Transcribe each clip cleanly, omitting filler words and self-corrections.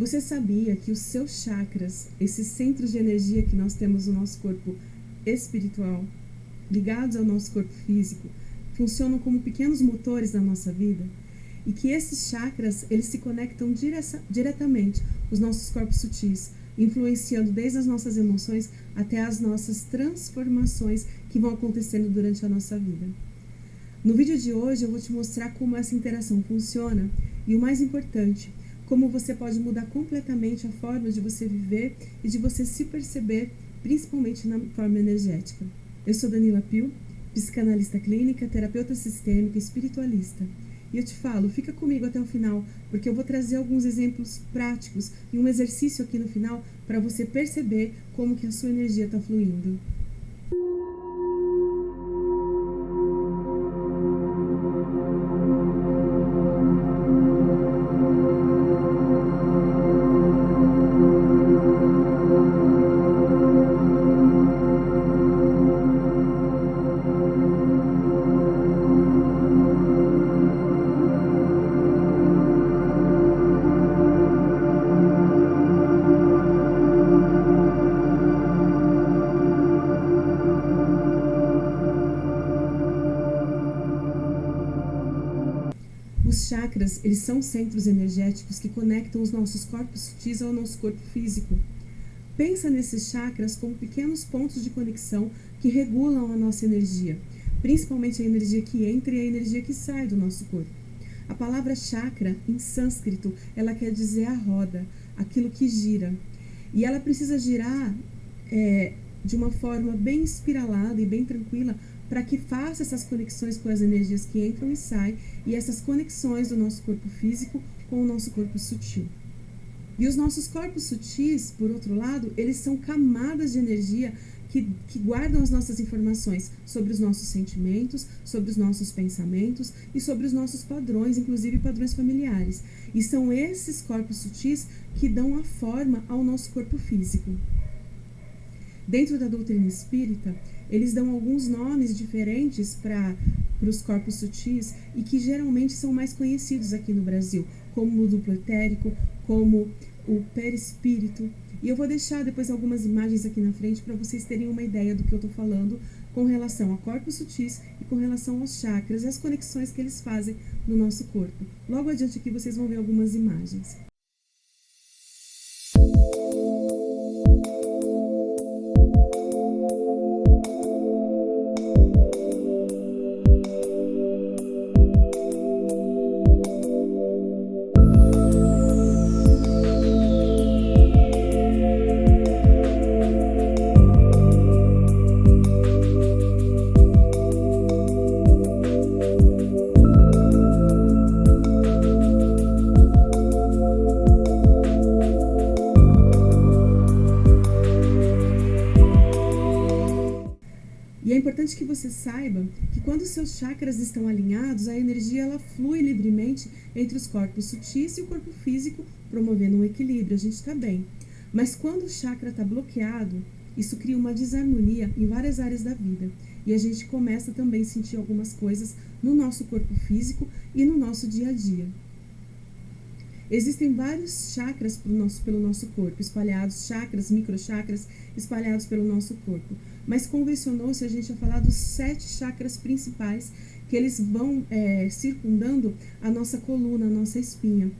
Você sabia que os seus chakras, esses centros de energia que nós temos no nosso corpo espiritual, ligados ao nosso corpo físico, funcionam como pequenos motores da nossa vida? E que esses chakras, eles se conectam diretamente aos nossos corpos sutis, influenciando desde as nossas emoções até as nossas transformações que vão acontecendo durante a nossa vida. No vídeo de hoje eu vou te mostrar como essa interação funciona e, o mais importante, como você pode mudar completamente a forma de você viver e de você se perceber, principalmente na forma energética. Eu sou Danila Pio, psicanalista clínica, terapeuta sistêmica, espiritualista. E eu te falo, fica comigo até o final, porque eu vou trazer alguns exemplos práticos e um exercício aqui no final para você perceber como que a sua energia está fluindo. Os chakras, eles são centros energéticos que conectam os nossos corpos sutis ao nosso corpo físico. Pensa nesses chakras como pequenos pontos de conexão que regulam a nossa energia, principalmente a energia que entra e a energia que sai do nosso corpo. A palavra chakra, em sânscrito, ela quer dizer a roda, aquilo que gira. E ela precisa girar de uma forma bem espiralada e bem tranquila, para que faça essas conexões com as energias que entram e saem, e essas conexões do nosso corpo físico com o nosso corpo sutil. E os nossos corpos sutis, por outro lado, eles são camadas de energia que guardam as nossas informações sobre os nossos sentimentos, sobre os nossos pensamentos e sobre os nossos padrões, inclusive padrões familiares. E são esses corpos sutis que dão a forma ao nosso corpo físico. Dentro da doutrina espírita, eles dão alguns nomes diferentes para os corpos sutis e que geralmente são mais conhecidos aqui no Brasil, como o duplo etérico, como o perispírito. E eu vou deixar depois algumas imagens aqui na frente para vocês terem uma ideia do que eu estou falando com relação a corpos sutis e com relação aos chakras e as conexões que eles fazem no nosso corpo. Logo adiante aqui vocês vão ver algumas imagens. E é importante que você saiba que quando os seus chakras estão alinhados, a energia ela flui livremente entre os corpos sutis e o corpo físico, promovendo um equilíbrio, a gente está bem. Mas quando o chakra está bloqueado, isso cria uma desarmonia em várias áreas da vida. E a gente começa também a sentir algumas coisas no nosso corpo físico e no nosso dia a dia. Existem vários chakras pelo nosso corpo, espalhados, chakras, microchakras, espalhados pelo nosso corpo. Mas convencionou-se a gente a falar dos 7 chakras principais, que eles vão circundando a nossa coluna, a nossa espinha.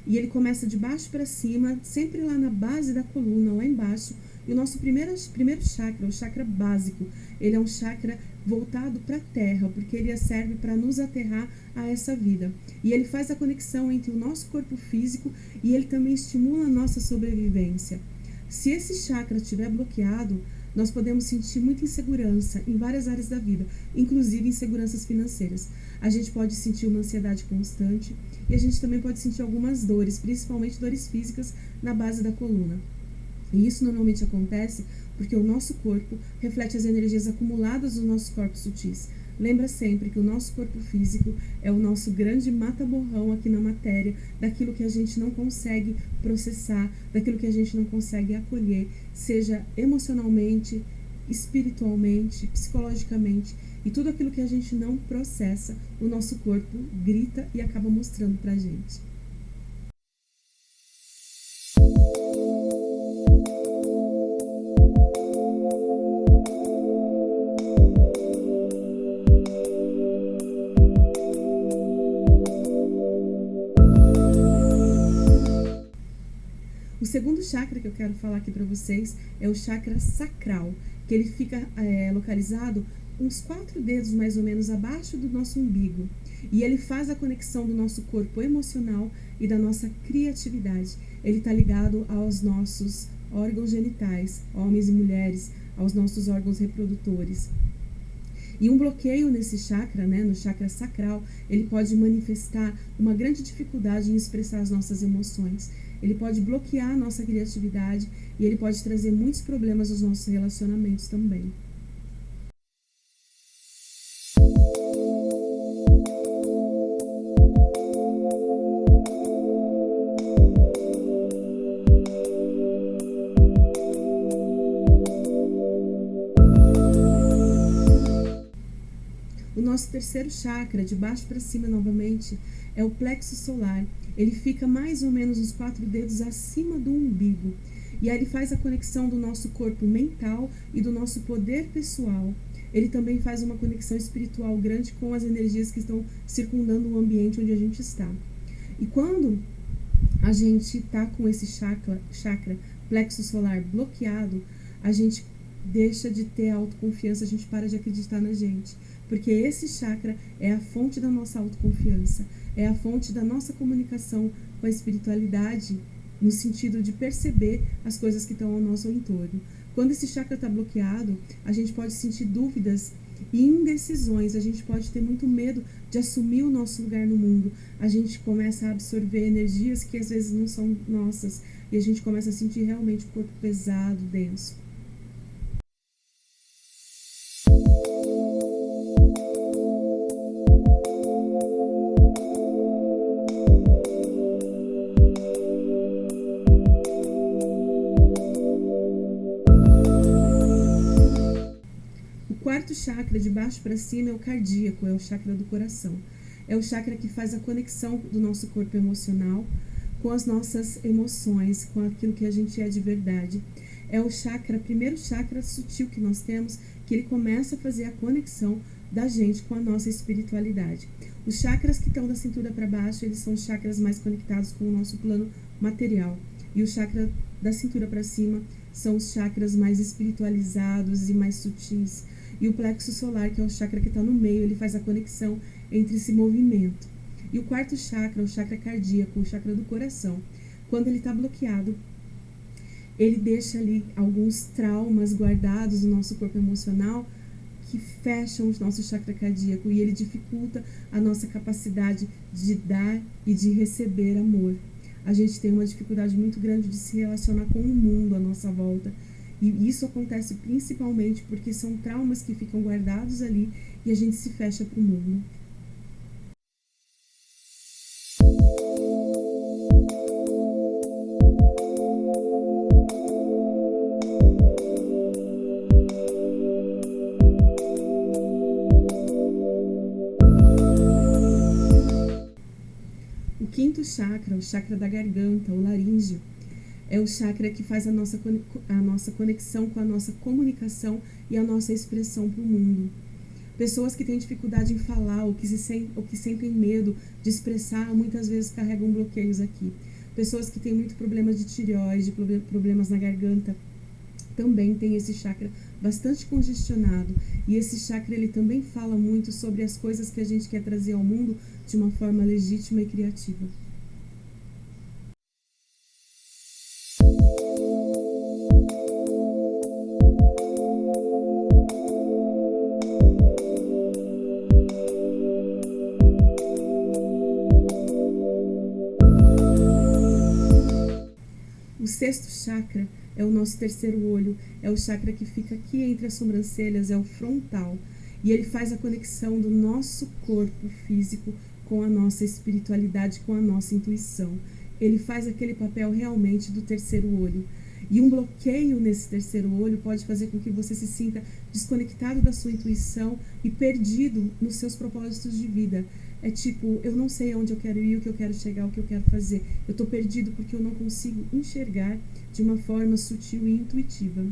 E ele começa de baixo para cima, sempre lá na base da coluna, lá embaixo. E o nosso primeiro chakra, o chakra básico, ele é um chakra voltado para a terra, porque ele serve para nos aterrar a essa vida. E ele faz a conexão entre o nosso corpo físico e ele também estimula a nossa sobrevivência. Se esse chakra estiver bloqueado, nós podemos sentir muita insegurança em várias áreas da vida, inclusive inseguranças financeiras. A gente pode sentir uma ansiedade constante e a gente também pode sentir algumas dores, principalmente dores físicas na base da coluna. E isso normalmente acontece porque o nosso corpo reflete as energias acumuladas dos nossos corpos sutis. Lembra sempre que o nosso corpo físico é o nosso grande mata-borrão aqui na matéria, daquilo que a gente não consegue processar, daquilo que a gente não consegue acolher, seja emocionalmente, espiritualmente, psicologicamente, e tudo aquilo que a gente não processa, o nosso corpo grita e acaba mostrando pra gente. segundo chakra que eu quero falar aqui para vocês é o chakra sacral, que ele fica localizado uns 4 dedos mais ou menos abaixo do nosso umbigo. E ele faz a conexão do nosso corpo emocional e da nossa criatividade. Ele está ligado aos nossos órgãos genitais, homens e mulheres, aos nossos órgãos reprodutores. E um bloqueio nesse chakra, no chakra sacral, ele pode manifestar uma grande dificuldade em expressar as nossas emoções. Ele pode bloquear a nossa criatividade e ele pode trazer muitos problemas aos nossos relacionamentos também. O nosso terceiro chakra, de baixo para cima novamente, é o plexo solar. Ele fica mais ou menos uns 4 dedos acima do umbigo. E aí ele faz a conexão do nosso corpo mental e do nosso poder pessoal. Ele também faz uma conexão espiritual grande com as energias que estão circundando o ambiente onde a gente está. E quando a gente está com esse chakra plexo solar bloqueado, a gente deixa de ter autoconfiança, a gente para de acreditar na gente. Porque esse chakra é a fonte da nossa autoconfiança, é a fonte da nossa comunicação com a espiritualidade, no sentido de perceber as coisas que estão ao nosso entorno. Quando esse chakra está bloqueado, a gente pode sentir dúvidas e indecisões, a gente pode ter muito medo de assumir o nosso lugar no mundo. A gente começa a absorver energias que às vezes não são nossas e a gente começa a sentir realmente o corpo pesado, denso. O quarto chakra, de baixo para cima, é o cardíaco, é o chakra do coração. É o chakra que faz a conexão do nosso corpo emocional com as nossas emoções, com aquilo que a gente é de verdade. É o primeiro chakra sutil que nós temos, que ele começa a fazer a conexão da gente com a nossa espiritualidade. Os chakras que estão da cintura para baixo, eles são os chakras mais conectados com o nosso plano material. E o chakra da cintura para cima são os chakras mais espiritualizados e mais sutis. E o plexo solar, que é o chakra que está no meio, ele faz a conexão entre esse movimento. E o quarto chakra, o chakra cardíaco, o chakra do coração, quando ele está bloqueado, ele deixa ali alguns traumas guardados no nosso corpo emocional que fecham o nosso chakra cardíaco e ele dificulta a nossa capacidade de dar e de receber amor. A gente tem uma dificuldade muito grande de se relacionar com o mundo à nossa volta. E isso acontece principalmente porque são traumas que ficam guardados ali e a gente se fecha para o mundo. O quinto chakra, o chakra da garganta, o laríngeo, é o chakra que faz a nossa conexão com a nossa comunicação e a nossa expressão para o mundo. Pessoas que têm dificuldade em falar ou que sentem medo de expressar, muitas vezes carregam bloqueios aqui. Pessoas que têm muito problemas de tireoide, problemas na garganta, também tem esse chakra bastante congestionado. E esse chakra ele também fala muito sobre as coisas que a gente quer trazer ao mundo de uma forma legítima e criativa. O sexto chakra é o nosso terceiro olho, é o chakra que fica aqui entre as sobrancelhas, é o frontal. E ele faz a conexão do nosso corpo físico com a nossa espiritualidade, com a nossa intuição. Ele faz aquele papel realmente do terceiro olho. E um bloqueio nesse terceiro olho pode fazer com que você se sinta desconectado da sua intuição e perdido nos seus propósitos de vida. É tipo, eu não sei aonde eu quero ir, o que eu quero chegar, o que eu quero fazer. Eu estou perdido porque eu não consigo enxergar de uma forma sutil e intuitiva.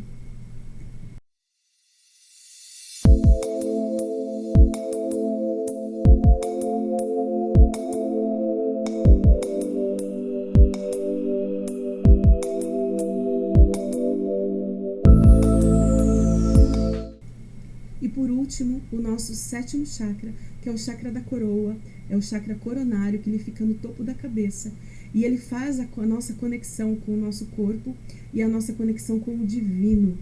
por último, o nosso sétimo chakra, que é o chakra da coroa, é o chakra coronário, que ele fica no topo da cabeça. E ele faz a nossa conexão com o nosso corpo e a nossa conexão com o divino.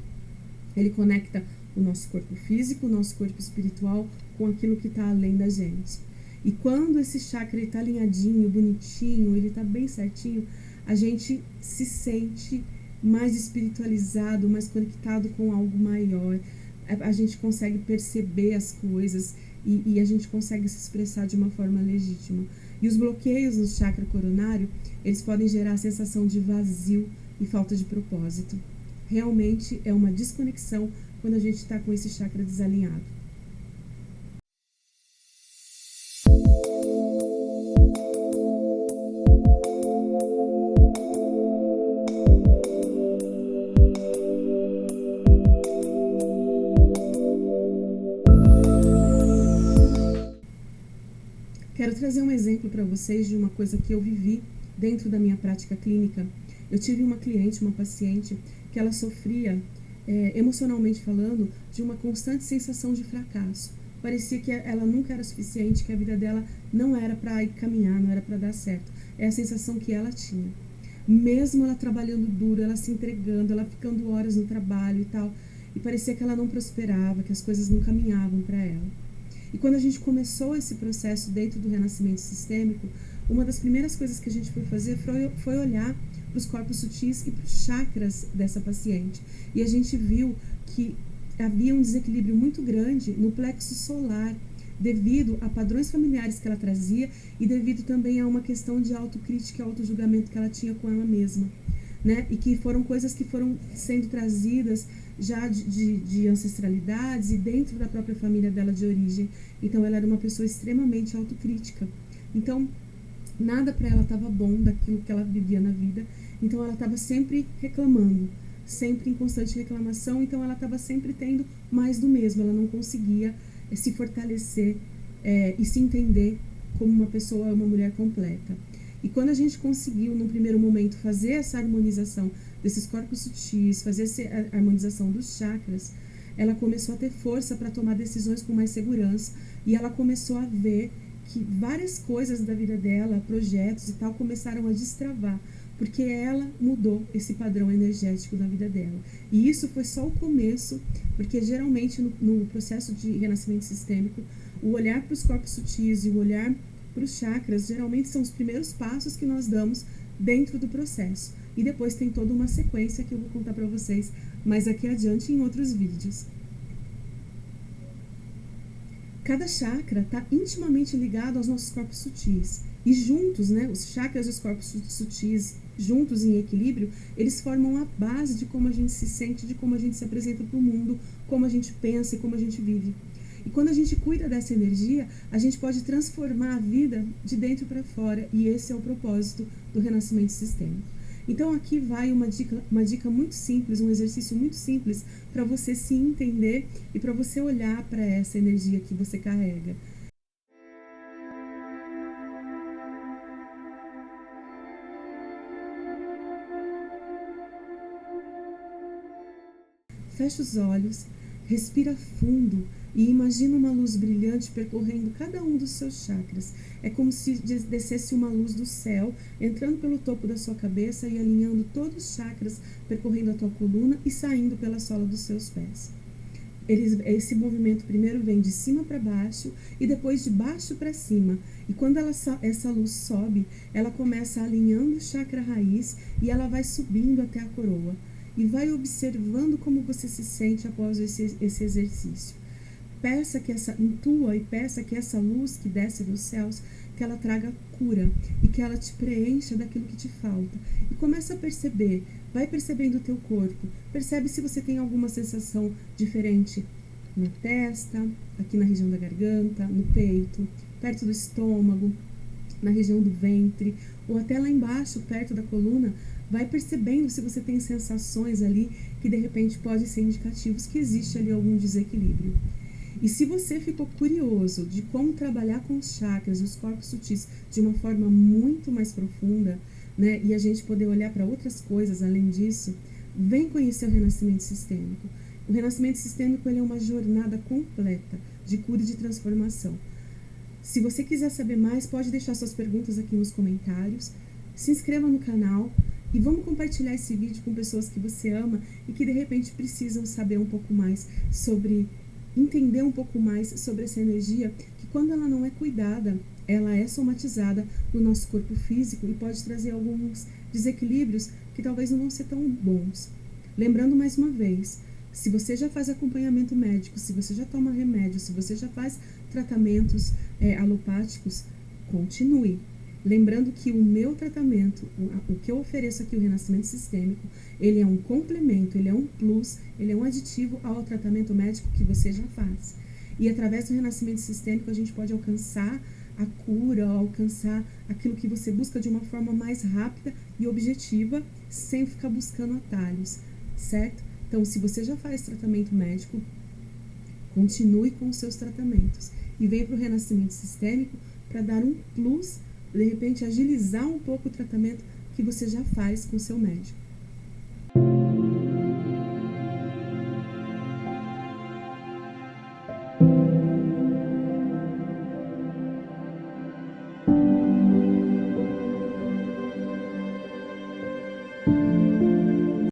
Ele conecta o nosso corpo físico, o nosso corpo espiritual com aquilo que está além da gente. E quando esse chakra está alinhadinho, bonitinho, ele está bem certinho, a gente se sente mais espiritualizado, mais conectado com algo maior. A gente consegue perceber as coisas e a gente consegue se expressar de uma forma legítima. E os bloqueios no chakra coronário, eles podem gerar a sensação de vazio e falta de propósito. Realmente é uma desconexão quando a gente está com esse chakra desalinhado. Quero trazer um exemplo para vocês de uma coisa que eu vivi dentro da minha prática clínica. Eu tive uma cliente, uma paciente, que ela sofria, emocionalmente falando, de uma constante sensação de fracasso. Parecia que ela nunca era suficiente, que a vida dela não era para caminhar, não era para dar certo. É a sensação que ela tinha. Mesmo ela trabalhando duro, ela se entregando, ela ficando horas no trabalho e tal, e parecia que ela não prosperava, que as coisas não caminhavam para ela. E quando a gente começou esse processo dentro do renascimento sistêmico, uma das primeiras coisas que a gente foi fazer foi olhar para os corpos sutis e para os chakras dessa paciente. E a gente viu que havia um desequilíbrio muito grande no plexo solar, devido a padrões familiares que ela trazia e devido também a uma questão de autocrítica e autojulgamento que ela tinha com ela mesma. Né? E que foram coisas que foram sendo trazidas já de ancestralidades e dentro da própria família dela de origem. Então ela era uma pessoa extremamente autocrítica. Então nada para ela estava bom daquilo que ela vivia na vida. Então ela estava sempre reclamando, sempre em constante reclamação. Então ela estava sempre tendo mais do mesmo. Ela não conseguia se fortalecer e se entender como uma pessoa, uma mulher completa. E quando a gente conseguiu, no primeiro momento, fazer essa harmonização desses corpos sutis, fazer essa harmonização dos chakras, ela começou a ter força para tomar decisões com mais segurança. E ela começou a ver que várias coisas da vida dela, projetos e tal, começaram a destravar. Porque ela mudou esse padrão energético da vida dela. E isso foi só o começo, porque geralmente no processo de renascimento sistêmico, o olhar para os corpos sutis e o olhar para os chakras, geralmente são os primeiros passos que nós damos dentro do processo. E depois tem toda uma sequência que eu vou contar para vocês mais aqui adiante em outros vídeos. Cada chakra está intimamente ligado aos nossos corpos sutis. E juntos, né, os chakras e os corpos sutis, juntos em equilíbrio, eles formam a base de como a gente se sente, de como a gente se apresenta para o mundo, como a gente pensa e como a gente vive. E quando a gente cuida dessa energia, a gente pode transformar a vida de dentro para fora. E esse é o propósito do renascimento sistêmico. Então aqui vai uma dica muito simples, um exercício muito simples para você se entender e para você olhar para essa energia que você carrega. Fecha os olhos, respira fundo e imagina uma luz brilhante percorrendo cada um dos seus chakras. É como se descesse uma luz do céu, entrando pelo topo da sua cabeça e alinhando todos os chakras, percorrendo a tua coluna e saindo pela sola dos seus pés. Esse movimento primeiro vem de cima para baixo e depois de baixo para cima. E quando essa luz sobe, ela começa alinhando o chakra raiz e ela vai subindo até a coroa. E vai observando como você se sente após esse exercício. Intua e peça que essa luz que desce dos céus, que ela traga cura e que ela te preencha daquilo que te falta. E começa a perceber, vai percebendo o teu corpo, percebe se você tem alguma sensação diferente na testa, aqui na região da garganta, no peito, perto do estômago, na região do ventre, ou até lá embaixo, perto da coluna. Vai percebendo se você tem sensações ali que de repente podem ser indicativos que existe ali algum desequilíbrio. E se você ficou curioso de como trabalhar com os chakras e os corpos sutis de uma forma muito mais profunda, né, e a gente poder olhar para outras coisas além disso, vem conhecer o renascimento sistêmico. O renascimento sistêmico ele é uma jornada completa de cura e de transformação. Se você quiser saber mais, pode deixar suas perguntas aqui nos comentários. Se inscreva no canal e vamos compartilhar esse vídeo com pessoas que você ama e que de repente precisam saber um pouco mais sobre, entender um pouco mais sobre essa energia que, quando ela não é cuidada, ela é somatizada no nosso corpo físico e pode trazer alguns desequilíbrios que talvez não vão ser tão bons. Lembrando mais uma vez, se você já faz acompanhamento médico, se você já toma remédio, se você já faz tratamentos alopáticos, continue. Lembrando que o meu tratamento, o que eu ofereço aqui, o renascimento sistêmico, ele é um complemento, ele é um plus, ele é um aditivo ao tratamento médico que você já faz. E através do renascimento sistêmico a gente pode alcançar a cura, alcançar aquilo que você busca de uma forma mais rápida e objetiva, sem ficar buscando atalhos, certo? Então, se você já faz tratamento médico, continue com os seus tratamentos e vem para o renascimento sistêmico para dar um plus, de repente agilizar um pouco o tratamento que você já faz com o seu médico.